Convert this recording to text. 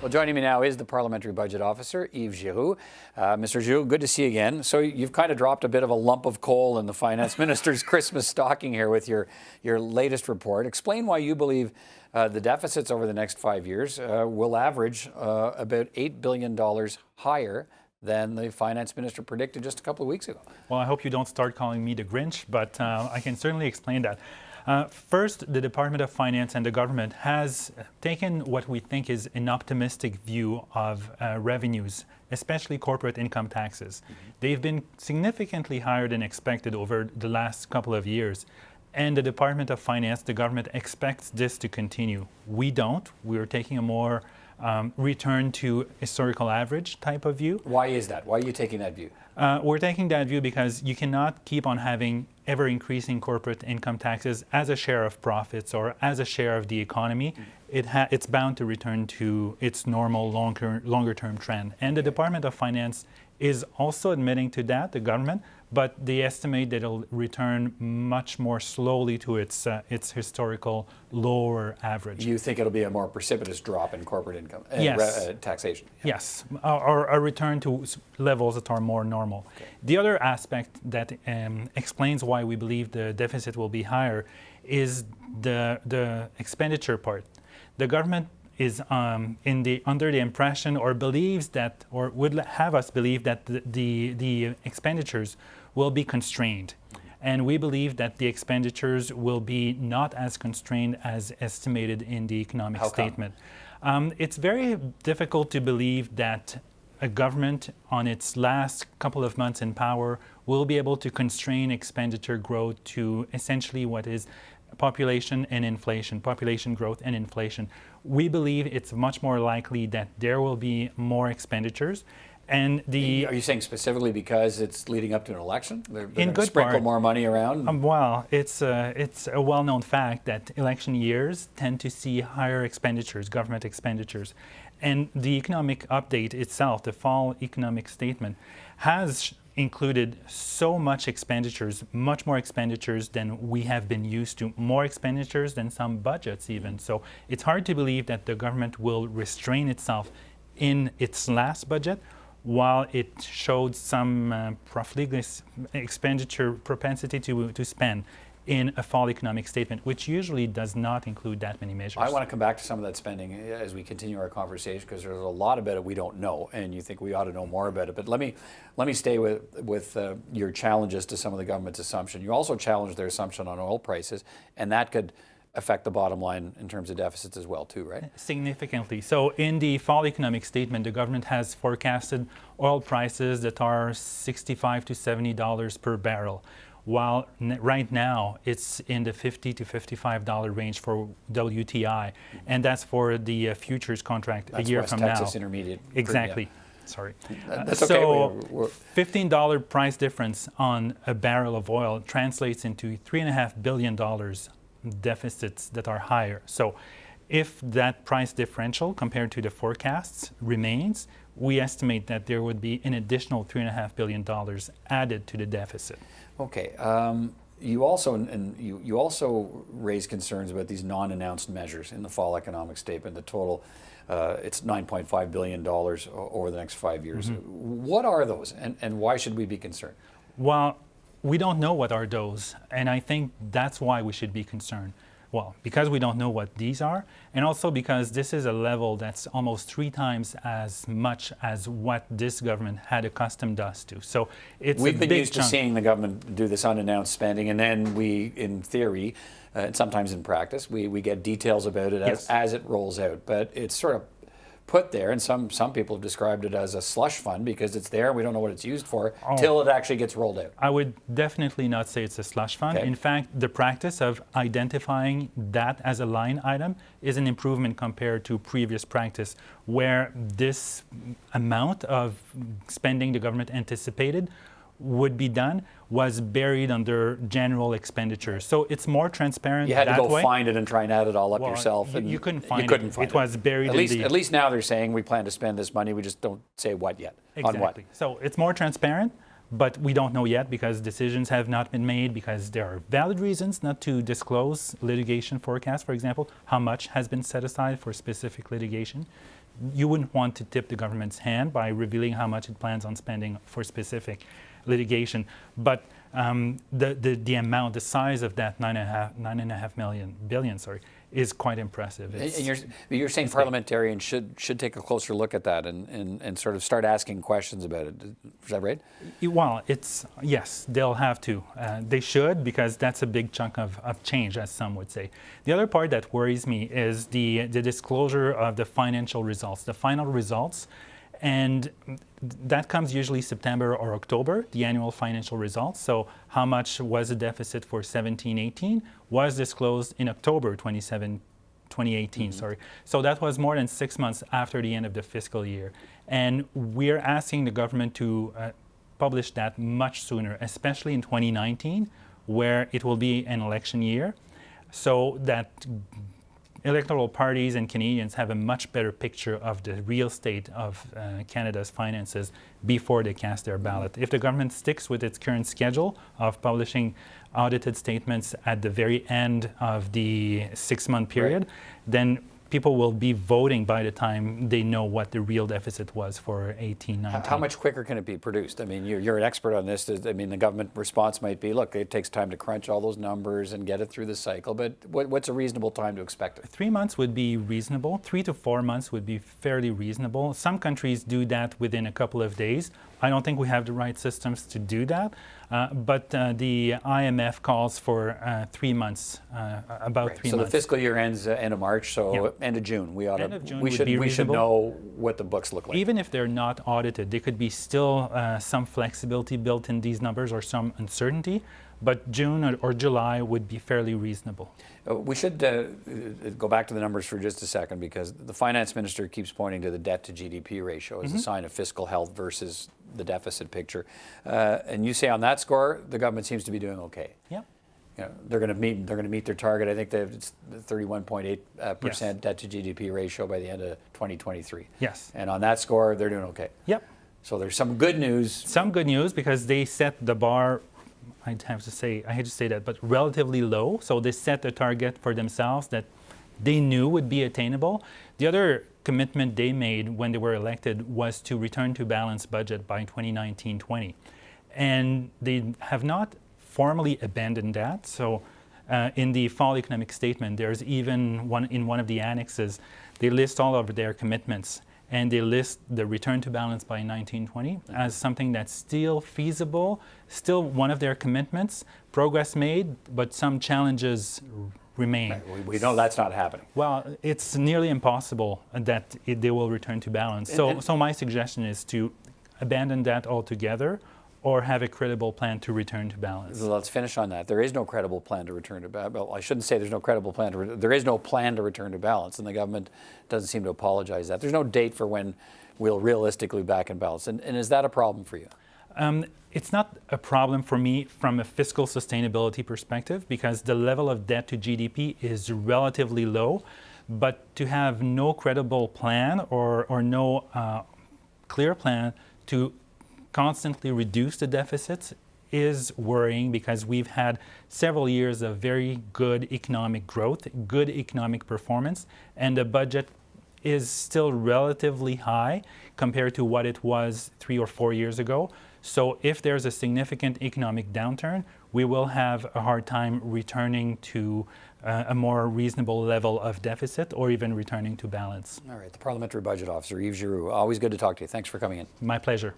Well, joining me now is the Parliamentary Budget Officer, Yves Giroux. Mr. Giroux, good to see you again. So you've kind of dropped a bit of a lump of coal in the Finance Minister's Christmas stocking here with your latest report. Explain why you believe the deficits over the next 5 years will average about $8 billion higher than the Finance Minister predicted just a couple of weeks ago. Well, I hope you don't start calling me the Grinch, but I can certainly explain that. First, the Department of Finance and the government has taken what we think is an optimistic view of revenues, especially corporate income taxes. They've been significantly higher than expected over the last couple of years. And the Department of Finance, the government, expects this to continue. We don't. We're taking a more return to historical average type of view. Why is that? Why are you taking that view? We're taking that view because you cannot keep on having ever-increasing corporate income taxes as a share of profits or as a share of the economy. It's bound to return to its normal longer-term trend. And the Department of Finance is also admitting to that, the government, but they estimate that it'll return much more slowly to its historical lower average. You think it'll be a more precipitous drop in corporate income yes. Taxation? Yes, or a return to levels that are more normal. Okay. The other aspect that explains why we believe the deficit will be higher is the expenditure part. The government is under the impression or believes that, or would have us believe that the expenditures will be constrained. And we believe that the expenditures will be not as constrained as estimated in the economic statement. It's very difficult to believe that a government on its last couple of months in power will be able to constrain expenditure growth to essentially what is population and inflation, population growth and inflation. We believe it's much more likely that there will be more expenditures. And are you saying specifically because it's leading up to an election? They're in good sprinkle part, more money around? Well, it's a well-known fact that election years tend to see higher expenditures, government expenditures. And the economic update itself, the fall economic statement, has included so much expenditures, much more expenditures than we have been used to, more expenditures than some budgets even. So it's hard to believe that the government will restrain itself in its last budget while it showed some profligate expenditure propensity to spend in a fall economic statement, which usually does not include that many measures. I want to come back to some of that spending as we continue our conversation, because there's a lot about it we don't know, and you think we ought to know more about it. But let me stay with your challenges to some of the government's assumption. You also challenged their assumption on oil prices, and that could affect the bottom line in terms of deficits as well too, right? Significantly. So in the fall economic statement, the government has forecasted oil prices that are $65 to $70 per barrel, while right now it's in the $50 to $55 range for WTI, and that's for the futures contract a year from now. That's Texas Intermediate. Exactly. Yeah. Sorry. That's okay. So $15 price difference on a barrel of oil translates into $3.5 billion deficits that are higher. So if that price differential compared to the forecasts remains, we estimate that there would be an additional $3.5 billion added to the deficit. Okay. You also raise concerns about these non-announced measures in the fall economic statement. The total, it's $9.5 billion over the next 5 years. What are those, and why should we be concerned? Well, we don't know what are those, and I think that's why we should be concerned. Well, because we don't know what these are, and also because this is a level that's almost 3 times as much as what this government had accustomed us to. So it's We've been used to seeing the government do this unannounced spending, and then we, in theory, and sometimes in practice, we get details about it as it rolls out. But it's sort of put there, and some people have described it as a slush fund because it's there and we don't know what it's used for till it actually gets rolled out. I would definitely not say it's a slush fund. Okay. In fact, the practice of identifying that as a line item is an improvement compared to previous practice, where this amount of spending the government anticipated would be done was buried under general expenditures. So it's more transparent. You had to go find it and try and add it all up yourself. And you couldn't find it. It was buried at least now they're saying we plan to spend this money, we just don't say what yet. Exactly. On what. So it's more transparent, but we don't know yet because decisions have not been made, because there are valid reasons not to disclose litigation forecasts, for example, how much has been set aside for specific litigation. you wouldn't want to tip the government's hand by revealing how much it plans on spending for specific litigation. But the amount, the size of that $9.5 billion, is quite impressive. And you're saying parliamentarians should take a closer look at that and sort of start asking questions about it. Is that right? Well, yes, they'll have to. They should, because that's a big chunk of change, as some would say. The other part that worries me is the disclosure of the financial results, the final results. And that comes usually September or October, the annual financial results. So how much was the deficit for 17-18 was disclosed in October 2018. So that was more than 6 months after the end of the fiscal year. And we're asking the government to publish that much sooner, especially in 2019, where it will be an election year, so that electoral parties and Canadians have a much better picture of the real state of Canada's finances before they cast their ballot. If the government sticks with its current schedule of publishing audited statements at the very end of the 6-month period, then people will be voting by the time they know what the real deficit was for 18-19. How much quicker can it be produced? I mean, you're an expert on this. I mean, the government response might be, look, it takes time to crunch all those numbers and get it through the cycle, but what's a reasonable time to expect it? 3 months would be reasonable. 3 to 4 months would be fairly reasonable. Some countries do that within a couple of days. I don't think we have the right systems to do that, but the IMF calls for 3 months, about 3 months. So the fiscal year ends end of March, so end of June. We should know what the books look like. Even if they're not audited, there could be still some flexibility built in these numbers or some uncertainty, but June or July would be fairly reasonable. We should go back to the numbers for just a second, because the finance minister keeps pointing to the debt to GDP ratio as a sign of fiscal health versus the deficit picture. And you say on that score, the government seems to be doing okay. Yeah. You know, they're going to meet their target. I think it's 31.8% debt to GDP ratio by the end of 2023. Yes. And on that score, they're doing okay. Yep. So there's some good news. Some good news, because they set the bar, I hate to say that, but relatively low. So they set a target for themselves that they knew would be attainable. The other commitment they made when they were elected was to return to balanced budget by 2019-20. And they have not formally abandoned that. So in the fall economic statement, there's even one of the annexes, they list all of their commitments, and they list the return to balance by 1920 as something that's still feasible, still one of their commitments, progress made, but some challenges remain. Right. We know that's not happening. Well, it's nearly impossible that they will return to balance. So my suggestion is to abandon that altogether, or have a credible plan to return to balance. Let's finish on that. There is no credible plan to return to balance. Well, I shouldn't say there's no credible plan. There is no plan to return to balance, and the government doesn't seem to apologize that. There's no date for when we'll realistically be back in balance. And is that a problem for you? It's not a problem for me from a fiscal sustainability perspective, because the level of debt to GDP is relatively low. But to have no credible plan or no clear plan to constantly reduce the deficits is worrying, because we've had several years of very good economic growth, good economic performance, and the budget is still relatively high compared to what it was 3 or 4 years ago. So if there's a significant economic downturn, we will have a hard time returning to a more reasonable level of deficit, or even returning to balance. All right, the Parliamentary Budget Officer, Yves Giroux. Always good to talk to you. Thanks for coming in. My pleasure.